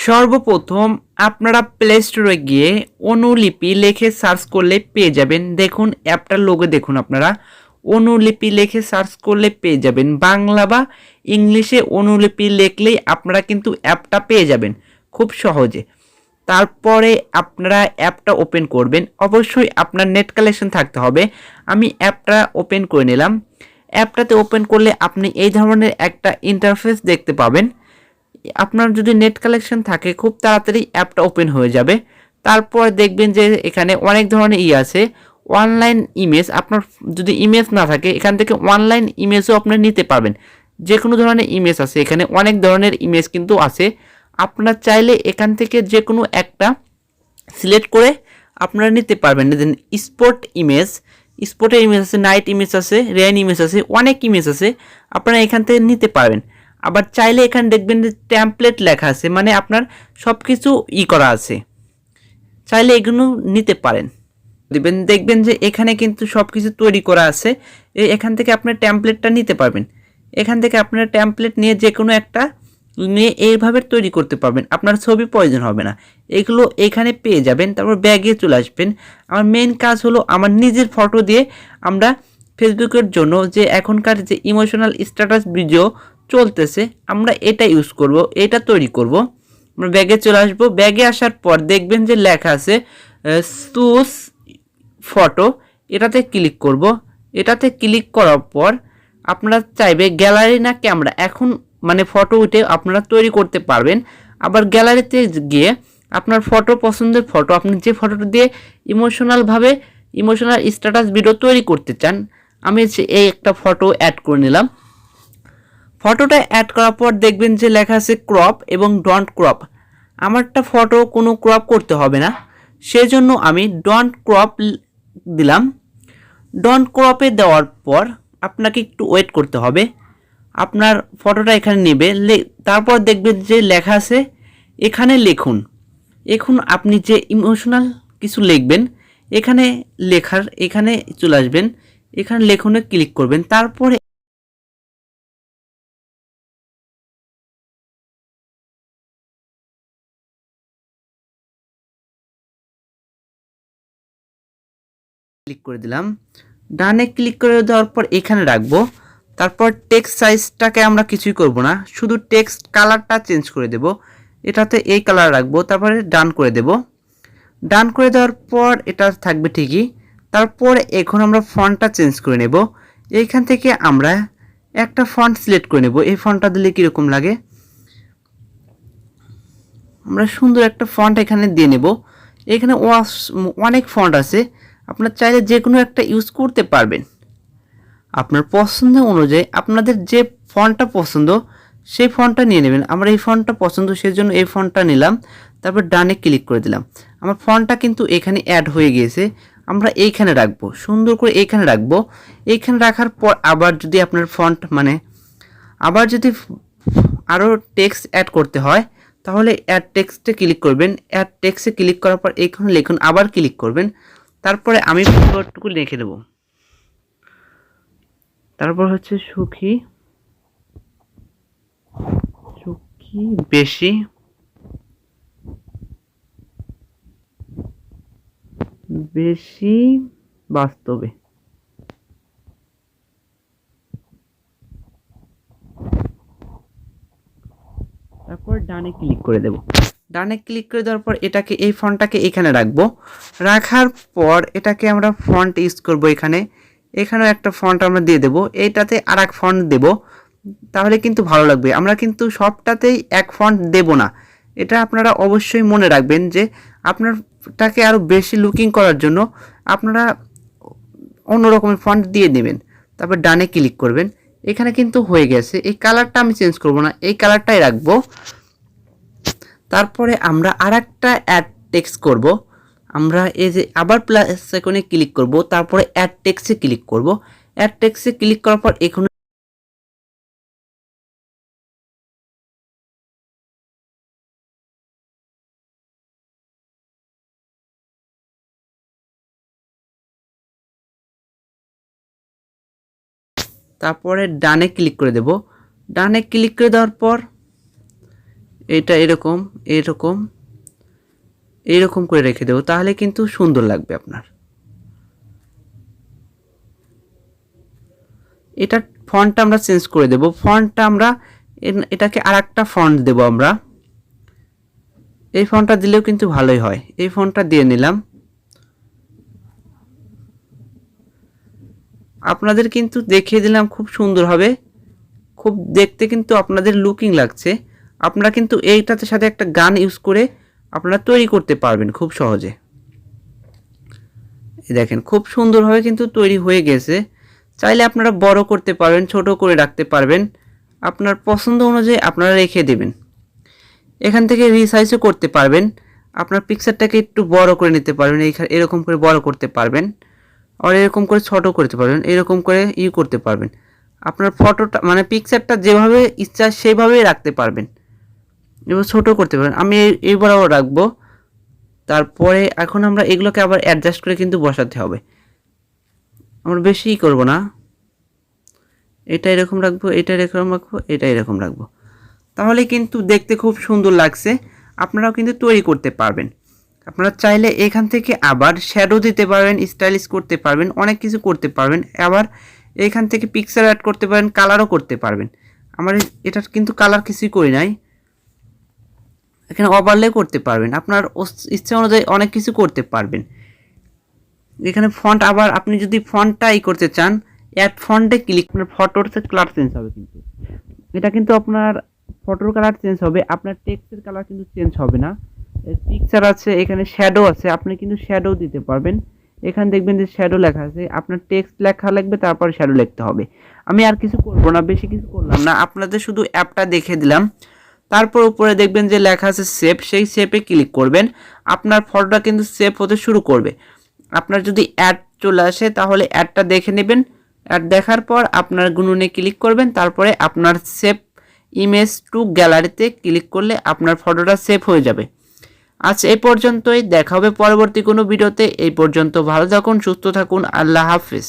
সর্বপ্রথম আপনারা প্লে স্টোরে গিয়ে অনুলিপি লিখে সার্চ করলে পেয়ে যাবেন। দেখুন অ্যাপটার লোগো দেখুন, আপনারা অনুলিপি লিখে সার্চ করলে পেয়ে যাবেন। বাংলা বা ইংলিশে অনুলিপি লিখলেই আপনারা কিন্তু অ্যাপটা পেয়ে যাবেন খুব সহজে। তারপরে আপনারা অ্যাপটা ওপেন করবেন, অবশ্যই আপনার নেট কানেকশন থাকতে হবে। আমি অ্যাপটা ওপেন করে নিলাম। অ্যাপটাতে ওপেন করলে আপনি এই ধরনের একটা ইন্টারফেস দেখতে পাবেন। আপনার যদি নেট কানেকশন থাকে খুব তাড়াতাড়ি অ্যাপটা ওপেন হয়ে যাবে। তারপর দেখবেন যে এখানে অনেক ধরনের আছে, অনলাইন ইমেজ। আপনার যদি ইমেজ না থাকে এখান থেকে অনলাইন ইমেজও আপনি নিতে পারবেন। যে কোনো ধরনের ইমেজ আছে, এখানে অনেক ধরনের ইমেজ কিন্তু আছে। আপনারা চাইলে এখান থেকে যে কোনো একটা সিলেক্ট করে আপনারা নিতে পারবেন। স্পট ইমেজ, স্পটের ইমেজ আছে, নাইট ইমেজ আছে, রেইন ইমেজ আছে, অনেক ইমেজ আছে, আপনারা এখান থেকে নিতে পারবেন। আবার চাইলে এখানে দেখবেন যে টেমপ্লেট লেখা আছে, মানে আপনার সব কিছু করা আছে, চাইলে এগুলো নিতে পারেন। দেখবেন যে এখানে কিন্তু সব কিছু তৈরি করা আছে। এখান থেকে আপনার টেমপ্লেটটা নিতে পারবেন। এখান থেকে আপনার টেমপ্লেট নিয়ে যে কোনো একটা নিয়ে এইভাবে তৈরি করতে পারবেন, আপনার ছবি প্রয়োজন হবে না। এগুলো এখানে পেয়ে যাবেন। তারপর ব্যাগে চলে আসবেন। আমার মেন কাজ হলো আমার নিজের ফটো দিয়ে আমরা ফেসবুকের জন্য যে এখনকার যে ইমোশনাল স্ট্যাটাস ভিডিও চলতেছে, আমরা এটা ইউজ করব, এটা তৈরি করব। আমরা ব্যাগে চলে আসবো। ব্যাগে আসার পর দেখবেন যে লেখা আছে চুজ ফটো, এটাতে ক্লিক করব। এটাতে ক্লিক করার পর আপনারা চাইবে গ্যালারি না ক্যামেরা, এখন মানে ফটো উঠে আপনারা তৈরি করতে পারবেন। আবার গ্যালারিতে গিয়ে আপনার ফটো, পছন্দের ফটো, আপনি যে ফটোটা দিয়ে ইমোশনাল স্ট্যাটাস ভিডিও তৈরি করতে চান, আমি এই একটা ফটো অ্যাড করে নিলাম। ফটোটা অ্যাড করার পর দেখবেন যে লেখা আছে ক্রপ এবং ডন্ট ক্রপ। আমারটা ফটো কোনো ক্রপ করতে হবে না, সেজন্য আমি ডন্ট ক্রপ দিলাম। ডন্ট ক্রপে দেওয়ার পর আপনাকে একটু ওয়েট করতে হবে। আপনার ফটোটা এখানে নেবে, তারপর দেখবেন যে লেখা আছে এখানে লিখুন। এখন আপনি যে ইমোশনাল কিছু লিখবেন, এখানে চলে আসবেন, এখানে লেখনে ক্লিক করবেন। তারপরে ক্লিক করে দিলাম। ডানে ক্লিক করে দেওয়ার পর এখানে রাখবো। তারপর টেক্সট সাইজটাকে আমরা কিছুই করব না, শুধু টেক্সট কালারটা চেঞ্জ করে দেব। এটাতে এই কালার রাখবো। তারপরে ডান করে দেব। ডান করে দেওয়ার পর এটা থাকবে ঠিকই। তারপর এখন আমরা ফন্টটা চেঞ্জ করে নেব। এইখান থেকে আমরা একটা ফন্ট সিলেক্ট করে নেব। এই ফন্টটা দিলে কীরকম লাগে, আমরা সুন্দর একটা ফন্ট এখানে দিয়ে নেব। এখানে অনেক ফন্ট আছে, আপনার চাইলে যে কোনো একটা ইউজ করতে পারবেন। আপনার পছন্দ অনুযায়ী আপনাদের যে ফন্টটা পছন্দ সেই ফন্টটা নিয়ে নেবেন। আমার এই ফন্টটা পছন্দ, সেজন্য এই ফন্টটা নিলাম। তারপর ডানে ক্লিক করে দিলাম। আমার ফন্টটা কিন্তু এখানে অ্যাড হয়ে গিয়েছে। আমরা এইখানে রাখবো, সুন্দর করে এইখানে রাখবো। এইখানে রাখার পর আবার যদি আপনার ফন্ট আবার যদি আরও টেক্সট অ্যাড করতে হয়, তাহলে অ্যাড টেক্সটে ক্লিক করবেন। অ্যাড টেক্সটে ক্লিক করার পর এইখানে লিখুন, আবার ক্লিক করবেন। তারপরে আমি পুরোটুকু লিখে দেব। তারপর হচ্ছে সুখী বেশি বেশি বাস্তবে। তারপর ডানে ক্লিক করে দেব। ডানে ক্লিক করে দেওয়ার পর এই ফন্টটাকে এখানে রাখবো। রাখার পর এটাকে আমরা ফন্ট ইউজ করব। এখানেও একটা ফন্ট আমরা দিয়ে দেব। এইটাতে আর এক ফন্ট দেব, তাহলে কিন্তু ভালো লাগবে। আমরা কিন্তু সবটাতেই এক ফন্ট দেব না, এটা আপনারা অবশ্যই মনে রাখবেন যে আপনারটাকে আরও বেশি লুকিং করার জন্য আপনারা অন্য রকমের ফন্ট দিয়ে নেবেন। তারপর ডানে ক্লিক করবেন। এখানে কিন্তু হয়ে গেছে। এই কালারটা আমি চেঞ্জ করব না, এই কালারটাই রাখবো। তারপরে আমরা আরেকটা অ্যাড টেক্সট করব। আমরা এই যে আবার প্লাস আইকনে ক্লিক করব, তারপরে অ্যাড টেক্সটে ক্লিক করব। অ্যাড টেক্সটে ক্লিক করার পর এখানে তারপরে ডানে ক্লিক করে দেব। ডানে ক্লিক করে দেওয়ার পর এটা এরকম এরকম এইরকম করে রেখে দেবো, তাহলে কিন্তু সুন্দর লাগবে আপনার। এটা ফন্টটা আমরা চেঞ্জ করে দেব। ফন্টটা আমরা এটাকে আরেকটা ফন্ট দেব আমরা। এই ফন্টটা দিলেও কিন্তু ভালোই হয়। এই ফন্টটা দিয়ে নিলাম। আপনাদের কিন্তু দেখিয়ে দিলাম, খুব সুন্দর হবে, খুব দেখতে কিন্তু আপনাদের লুকিং লাগছে। আপনারা কিন্তু এইটাতে সাথে একটা গান ইউজ করে আপনারা তৈরি করতে পারবেন খুব সহজে। এই দেখেন খুব সুন্দরভাবে কিন্তু তৈরি হয়ে গেছে। চাইলে আপনারা বড় করতে পারবেন, ছোট করে রাখতে পারবেন, আপনার পছন্দ অনুযায়ী আপনারা রেখে দেবেন। এখান থেকে রিসাইজও করতে পারবেন, আপনার পিকচারটাকে একটু বড় করে নিতে পারবেন, এরকম করে বড় করতে পারবেন, আর এরকম করে ছোট করতে পারবেন, এরকম করে করতে পারবেন। আপনার ফটোটা মানে পিকচারটা যেভাবে ইচ্ছা সেইভাবেই রাখতে পারবেন, এবার ছোট করতে পারবেন। আমি এই বরাবর রাখবো। তারপরে এখন আমরা এগুলোকে আবার অ্যাডজাস্ট করে কিন্তু বসাতে হবে, আমরা বেশি করব না। এটা এরকম রাখবো, এটা এরকম রাখবো, এটা এরকম রাখবো, তাহলে কিন্তু দেখতে খুব সুন্দর লাগছে। আপনারাও কিন্তু তৈরি করতে পারবেন। আপনারা চাইলে এখান থেকে আবার শ্যাডো দিতে পারবেন, স্টাইলিশ করতে পারবেন, অনেক কিছু করতে পারবেন। আবার এখান থেকে পিকচার অ্যাড করতে পারেন, কালারও করতে পারবেন। আমার এটার কিন্তু কালার কিছুই করি নাই, এখানে ওভারলে করতে পারবেন, আপনার ইচ্ছা অনুযায়ী অনেক কিছু করতে পারবেন। এখানে ফন্ট, আবার আপনি যদি ফন্টটা করতে চান, অ্যাড ফন্টে ক্লিক করে ফটোর কালার চেঞ্জ হবে। কিন্তু এটা কিন্তু আপনার ফটোর কালার চেঞ্জ হবে, আপনার টেক্সটের কালার কিন্তু চেঞ্জ হবে না। পিকচার আছে, এখানে শ্যাডো আছে, আপনি কিন্তু শ্যাডো দিতে পারবেন। এখানে দেখবেন যে শ্যাডো লেখা আছে, আপনার টেক্সট লেখা লাগবে, তারপর শ্যাডো লিখতে হবে। আমি আর কিছু করবো না, বেশি কিছু করলাম না, আপনাদের শুধু অ্যাপটা দেখে দিলাম। তারপর উপরে দেখবেন যে লেখা আছে সেভ, সেই সেভে ক্লিক করবেন, আপনার ফটোটা কিন্তু সেভ হতে শুরু করবে। আপনার যদি অ্যাড চলে আসে তাহলে অ্যাডটা দেখে নেবেন, অ্যাড দেখার পর আপনার গুণনে ক্লিক করবেন, তারপরে আপনার সেভ ইমেজ টু গ্যালারিতে ক্লিক করলে আপনার ফটোটা সেভ হয়ে যাবে। আজ এই পর্যন্তই, দেখা হবে পরবর্তী কোনো ভিডিওতে। এই পর্যন্ত ভালো থাকুন, সুস্থ থাকুন, আল্লাহ হাফেজ।